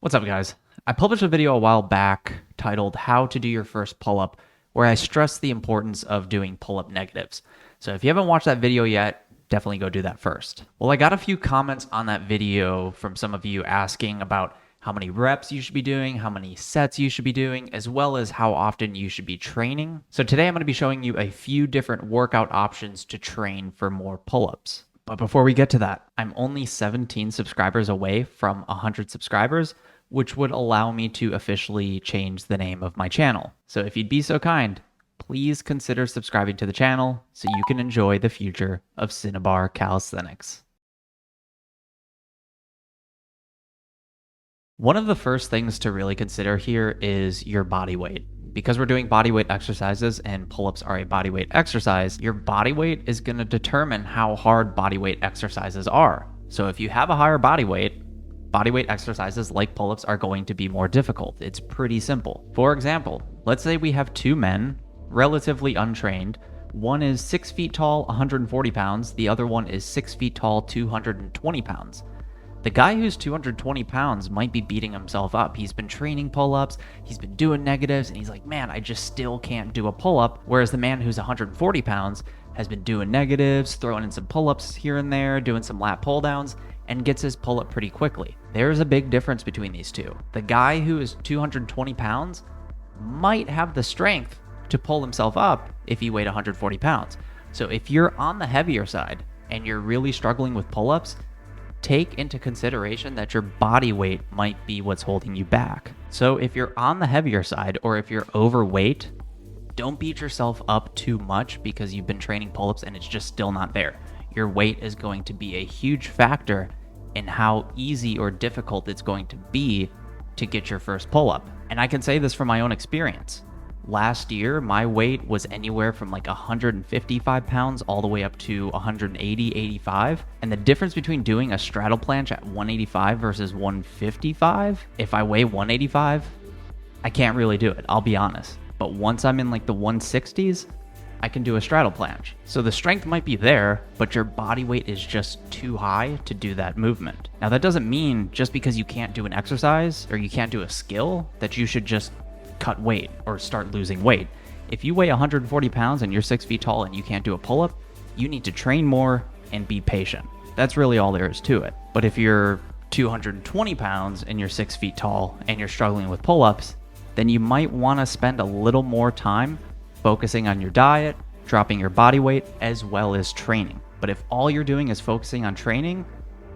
What's up, guys? I published a video a while back titled How to Do Your First Pull-Up, where I stress the importance of doing pull-up negatives. So if you haven't watched that video yet, definitely go do that first. Well, I got a few comments on that video from some of you asking about how many reps you should be doing, how many sets you should be doing, as well as how often you should be training. So today I'm going to be showing you a few different workout options to train for more pull-ups. But before we get to that, I'm only 17 subscribers away from 100 subscribers, which would allow me to officially change the name of my channel. So if you'd be so kind, please consider subscribing to the channel so you can enjoy the future of Cinnabar calisthenics. One of the first things to really consider here is your body weight. Because we're doing body weight exercises and pull-ups are a body weight exercise, your body weight is going to determine how hard body weight exercises are. So if you have a higher body weight exercises like pull-ups are going to be more difficult. It's pretty simple. For example, let's say we have two men, relatively untrained. One is 6 feet tall, 140 pounds. The other one is 6 feet tall, 220 pounds. The guy who's 220 pounds might be beating himself up. He's been training pull-ups, he's been doing negatives, and he's like, man, I just still can't do a pull-up. Whereas the man who's 140 pounds has been doing negatives, throwing in some pull-ups here and there, doing some lat pull-downs, and gets his pull-up pretty quickly. There's a big difference between these two. The guy who is 220 pounds might have the strength to pull himself up if he weighed 140 pounds. So if you're on the heavier side and you're really struggling with pull-ups, take into consideration that your body weight might be what's holding you back. So if you're on the heavier side or if you're overweight, don't beat yourself up too much because you've been training pull-ups and it's just still not there. Your weight is going to be a huge factor in how easy or difficult it's going to be to get your first pull-up. And I can say this from my own experience. Last year, my weight was anywhere from like 155 pounds all the way up to 180, 85. And the difference between doing a straddle planche at 185 versus 155, if I weigh 185, I can't really do it, I'll be honest. But once I'm in like the 160s, I can do a straddle planche. So the strength might be there, but your body weight is just too high to do that movement. Now that doesn't mean just because you can't do an exercise or you can't do a skill that you should just cut weight or start losing weight. If you weigh 140 pounds and you're 6 feet tall and you can't do a pull-up, you need to train more and be patient. That's really all there is to it. But if you're 220 pounds and you're 6 feet tall and you're struggling with pull-ups, then you might want to spend a little more time focusing on your diet, dropping your body weight, as well as training. But if all you're doing is focusing on training,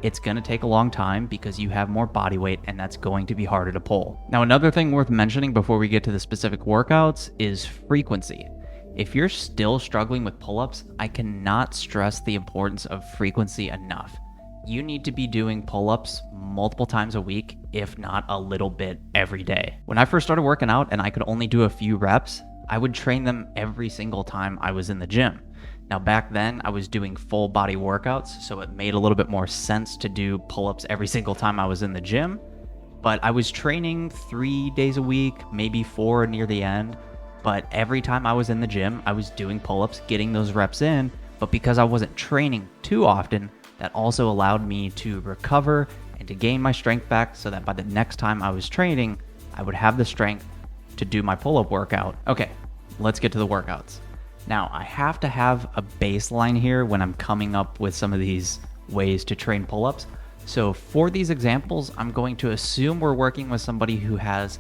it's going to take a long time because you have more body weight and that's going to be harder to pull. Now, another thing worth mentioning before we get to the specific workouts is frequency. If you're still struggling with pull-ups, I cannot stress the importance of frequency enough. You need to be doing pull-ups multiple times a week, if not a little bit every day. When I first started working out and I could only do a few reps, I would train them every single time I was in the gym. Now back then I was doing full body workouts, so it made a little bit more sense to do pull-ups every single time I was in the gym, but I was training 3 days a week, maybe 4 near the end, but every time I was in the gym, I was doing pull-ups, getting those reps in, but because I wasn't training too often, that also allowed me to recover and to gain my strength back so that by the next time I was training, I would have the strength to do my pull-up workout. Okay, let's get to the workouts. Now, I have to have a baseline here when I'm coming up with some of these ways to train pull-ups. So for these examples, I'm going to assume we're working with somebody who has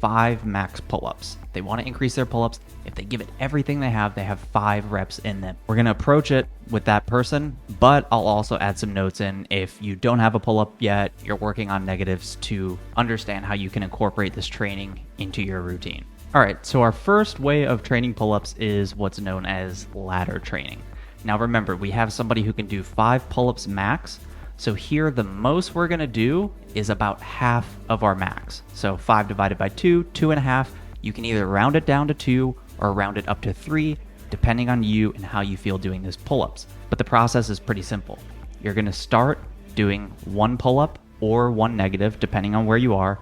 5 max pull-ups. They want to increase their pull-ups. If they give it everything they have 5 reps in them. We're going to approach it with that person, but I'll also add some notes in if you don't have a pull-up yet, you're working on negatives to understand how you can incorporate this training into your routine. All right, so our first way of training pull-ups is what's known as ladder training. Now remember, we have somebody who can do 5 pull-ups max. So here, the most we're gonna do is about half of our max. So 5 divided by 2, 2.5. You can either round it down to 2 or round it up to 3, depending on you and how you feel doing these pull-ups. But the process is pretty simple. You're gonna start doing 1 pull-up or 1 negative, depending on where you are,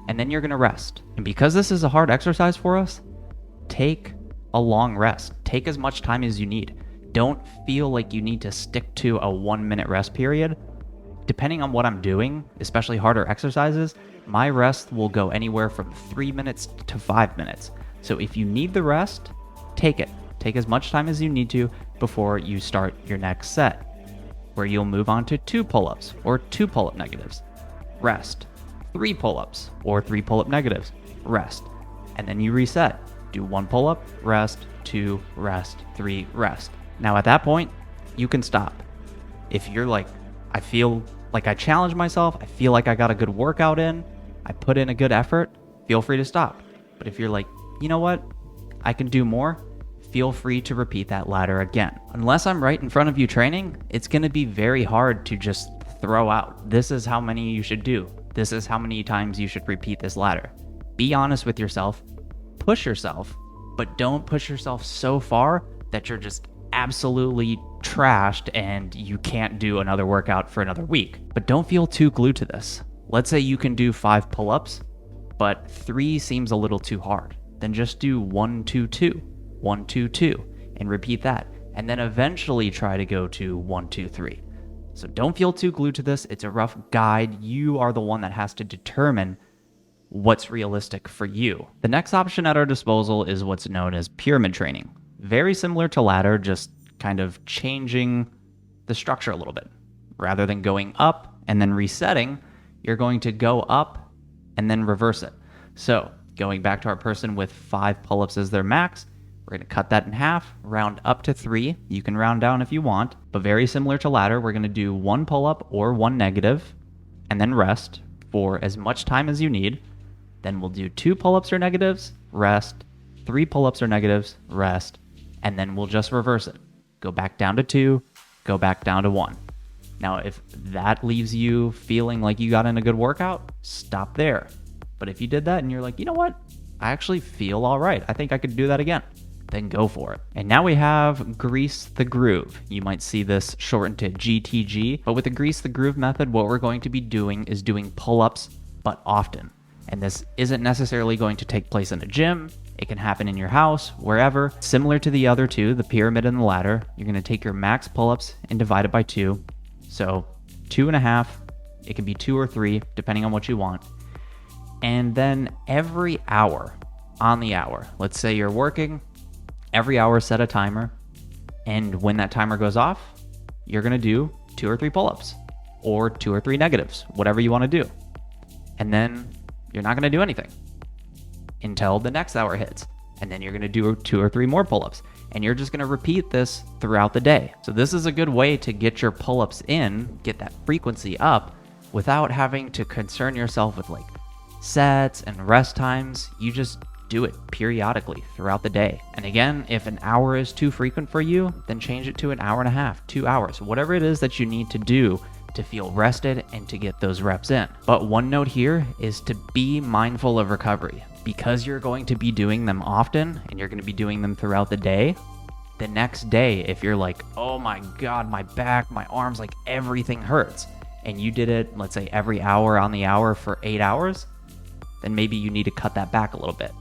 and then you're gonna rest. And because this is a hard exercise for us, take a long rest. Take as much time as you need. Don't feel like you need to stick to a 1-minute rest period. Depending on what I'm doing, especially harder exercises, My rest will go anywhere from 3 minutes to 5 minutes. So if you need the rest, take it. Take as much time as you need to before you start your next set, where you'll move on to 2 pull-ups or 2 pull-up negatives. Rest. 3 pull-ups or 3 pull-up negatives. Rest. And then you reset. Do 1 pull-up, rest, 2, rest, 3, rest. Now at that point, you can stop. If you're like, I feel like I challenged myself, I feel like I got a good workout in, I put in a good effort, feel free to stop. But if you're like, you know what, I can do more, feel free to repeat that ladder again. Unless I'm right in front of you training, it's gonna be very hard to just throw out, this is how many you should do. This is how many times you should repeat this ladder. Be honest with yourself, push yourself, but don't push yourself so far that you're just absolutely trashed and you can't do another workout for another week. But don't feel too glued to this. Let's say you can do 5 pull-ups, but 3 seems a little too hard. Then just do 1, 2, 2, 1, 2, 2, and repeat that. And then eventually try to go to 1, 2, 3. So don't feel too glued to this. It's a rough guide. You are the one that has to determine what's realistic for you. The next option at our disposal is what's known as pyramid training. Very similar to ladder, just kind of changing the structure a little bit. Rather than going up and then resetting, you're going to go up and then reverse it. So going back to our person with 5 pull-ups as their max, we're going to cut that in half, round up to 3. You can round down if you want, but very similar to ladder, we're going to do 1 pull-up or 1 negative and then rest for as much time as you need. Then we'll do 2 pull-ups or negatives, rest, 3 pull-ups or negatives, rest, and then we'll just reverse it. Go back down to 2, go back down to 1. Now, if that leaves you feeling like you got in a good workout, stop there. But if you did that and you're like, you know what? I actually feel all right. I think I could do that again. Then go for it. And now we have Grease the Groove. You might see this shortened to GTG, but with the Grease the Groove method, what we're going to be doing is doing pull-ups, but often. And this isn't necessarily going to take place in a gym. It can happen in your house, wherever. Similar to the other two, the pyramid and the ladder, you're going to take your max pull-ups and divide it by 2. So 2.5, it can be 2 or 3, depending on what you want. And then every hour, on the hour, let's say you're working, every hour set a timer. And when that timer goes off, you're going to do 2 or 3 pull-ups or 2 or 3 negatives, whatever you want to do. And then you're not going to do anything until the next hour hits. And then you're going to do 2 or 3 more pull-ups. And you're just going to repeat this throughout the day. So this is a good way to get your pull-ups in, get that frequency up, without having to concern yourself with like sets and rest times. You just do it periodically throughout the day. And again, if an hour is too frequent for you, then change it to an hour and a half, 2 hours, whatever it is that you need to do to feel rested and to get those reps in. But one note here is to be mindful of recovery. Because you're going to be doing them often and you're going to be doing them throughout the day, the next day, if you're like, oh my God, my back, my arms, like everything hurts, and you did it, let's say every hour on the hour for 8 hours, then maybe you need to cut that back a little bit.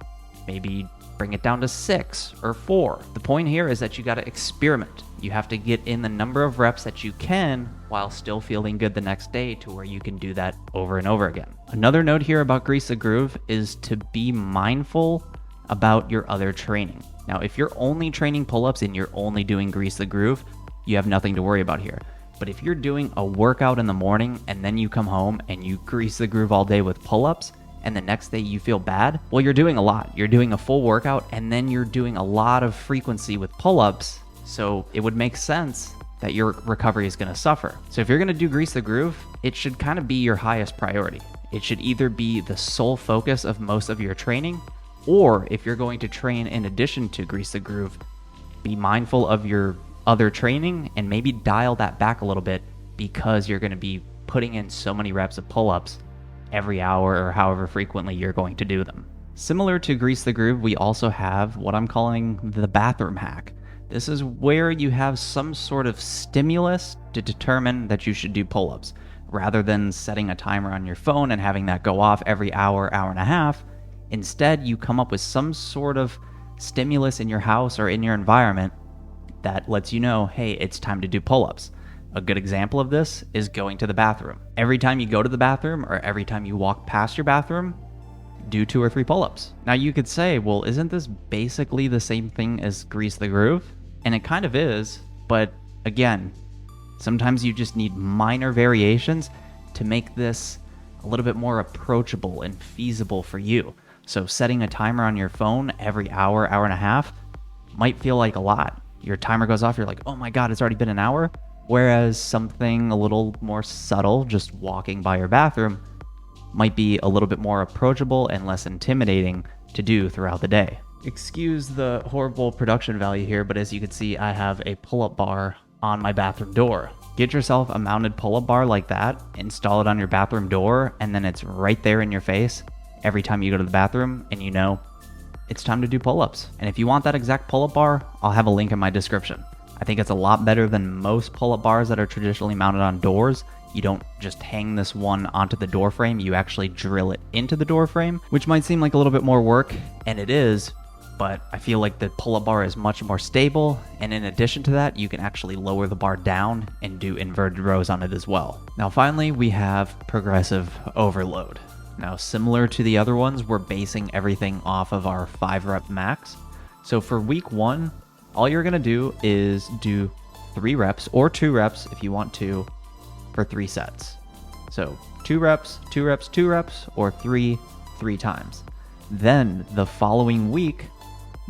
Maybe bring it down to 6 or 4. The point here is that you got to experiment. You have to get in the number of reps that you can while still feeling good the next day to where you can do that over and over again. Another note here about Grease the Groove is to be mindful about your other training. Now, if you're only training pull-ups and you're only doing Grease the Groove, you have nothing to worry about here. But if you're doing a workout in the morning and then you come home and you grease the groove all day with pull-ups, and the next day you feel bad, well, you're doing a lot. You're doing a full workout and then you're doing a lot of frequency with pull-ups. So it would make sense that your recovery is going to suffer. So if you're going to do Grease the Groove, it should kind of be your highest priority. It should either be the sole focus of most of your training, or if you're going to train in addition to Grease the Groove, be mindful of your other training and maybe dial that back a little bit because you're going to be putting in so many reps of pull-ups every hour or however frequently you're going to do them. Similar to Grease the Groove, we also have what I'm calling the bathroom hack. This is where you have some sort of stimulus to determine that you should do pull-ups. Rather than setting a timer on your phone and having that go off every hour, hour and a half, instead you come up with some sort of stimulus in your house or in your environment that lets you know, hey, it's time to do pull-ups. A good example of this is going to the bathroom. Every time you go to the bathroom or every time you walk past your bathroom, do 2 or 3 pull-ups. Now you could say, well, isn't this basically the same thing as Grease the Groove? And it kind of is, but again, sometimes you just need minor variations to make this a little bit more approachable and feasible for you. So setting a timer on your phone every hour, hour and a half might feel like a lot. Your timer goes off, you're like, oh my God, it's already been an hour. Whereas something a little more subtle, just walking by your bathroom, might be a little bit more approachable and less intimidating to do throughout the day. Excuse the horrible production value here, but as you can see, I have a pull-up bar on my bathroom door. Get yourself a mounted pull-up bar like that, install it on your bathroom door, and then it's right there in your face every time you go to the bathroom, and you know it's time to do pull-ups. And if you want that exact pull-up bar, I'll have a link in my description. I think it's a lot better than most pull-up bars that are traditionally mounted on doors. You don't just hang this one onto the door frame, you actually drill it into the door frame, which might seem like a little bit more work, and it is, but I feel like the pull-up bar is much more stable, and in addition to that, you can actually lower the bar down and do inverted rows on it as well. Now finally, we have progressive overload. Now similar to the other ones, we're basing everything off of our 5 rep max. So for week 1, all you're gonna do is do 3 reps or 2 reps if you want to for 3 sets. So 2 reps, 2 reps, 2 reps, or 3 times. Then the following week,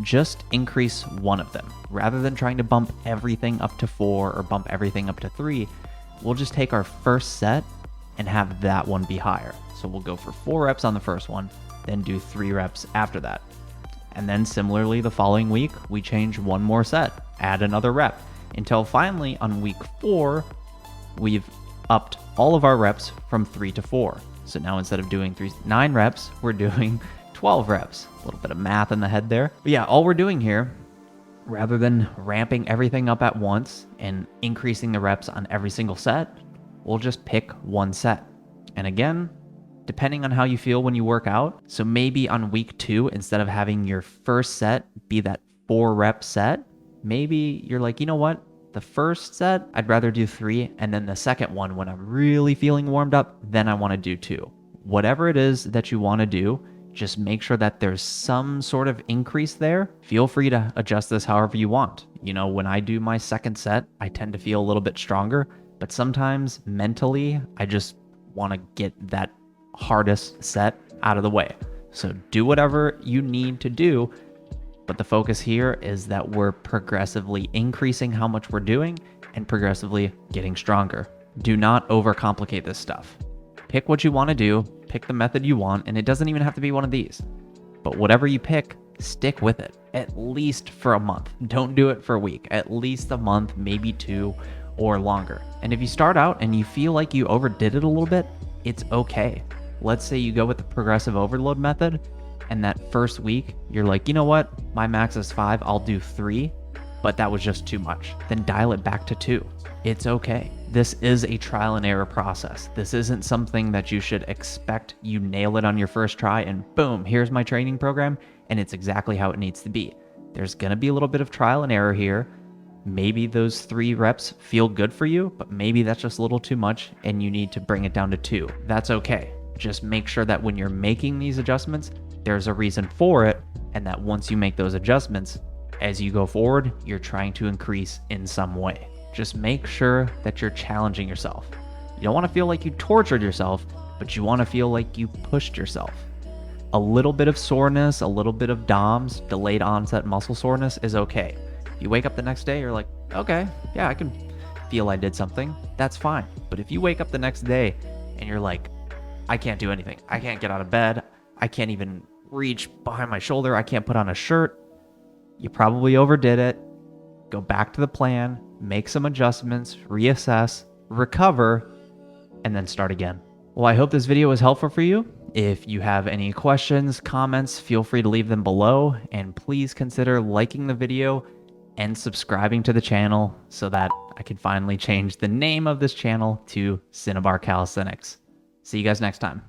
just increase one of them. Rather than trying to bump everything up to 4 or bump everything up to 3, we'll just take our first set and have that one be higher. So we'll go for 4 reps on the first one, then do 3 reps after that. And then similarly, the following week, we change one more set, add another rep, until finally on week 4, we've upped all of our reps from 3 to 4. So now instead of doing 9 reps, we're doing 12 reps. A little bit of math in the head there. But yeah, all we're doing here, rather than ramping everything up at once and increasing the reps on every single set, we'll just pick one set. And again, depending on how you feel when you work out. So maybe on week 2, instead of having your first set be that 4 rep set, maybe you're like, you know what? The first set, I'd rather do 3. And then the second one, when I'm really feeling warmed up, then I want to do 2. Whatever it is that you want to do, just make sure that there's some sort of increase there. Feel free to adjust this however you want. You know, when I do my second set, I tend to feel a little bit stronger, but sometimes mentally, I just want to get that hardest set out of the way. So do whatever you need to do, but the focus here is that we're progressively increasing how much we're doing and progressively getting stronger. Do not overcomplicate this stuff. Pick what you want to do, pick the method you want, and it doesn't even have to be one of these. But whatever you pick, stick with it, at least for a month. Don't do it for a week, at least a month, maybe 2 or longer. And if you start out and you feel like you overdid it a little bit, it's okay. Let's say you go with the progressive overload method, and that first week, you're like, you know what? My max is 5, I'll do 3, but that was just too much. Then dial it back to 2. It's okay. This is a trial and error process. This isn't something that you should expect you nail it on your first try and boom, here's my training program, and it's exactly how it needs to be. There's gonna be a little bit of trial and error here. Maybe those 3 reps feel good for you, but maybe that's just a little too much and you need to bring it down to 2. That's okay. Just make sure that when you're making these adjustments, there's a reason for it, and that once you make those adjustments, as you go forward, you're trying to increase in some way. Just make sure that you're challenging yourself. You don't want to feel like you tortured yourself, but you want to feel like you pushed yourself. A little bit of soreness, a little bit of DOMS, delayed onset muscle soreness, is okay. If you wake up the next day, you're like, okay, yeah, I can feel I did something. That's fine. But if you wake up the next day and you're like, I can't do anything. I can't get out of bed. I can't even reach behind my shoulder. I can't put on a shirt. You probably overdid it. Go back to the plan, make some adjustments, reassess, recover, and then start again. Well, I hope this video was helpful for you. If you have any questions, comments, feel free to leave them below, and please consider liking the video and subscribing to the channel so that I can finally change the name of this channel to Cinnabar Calisthenics. See you guys next time.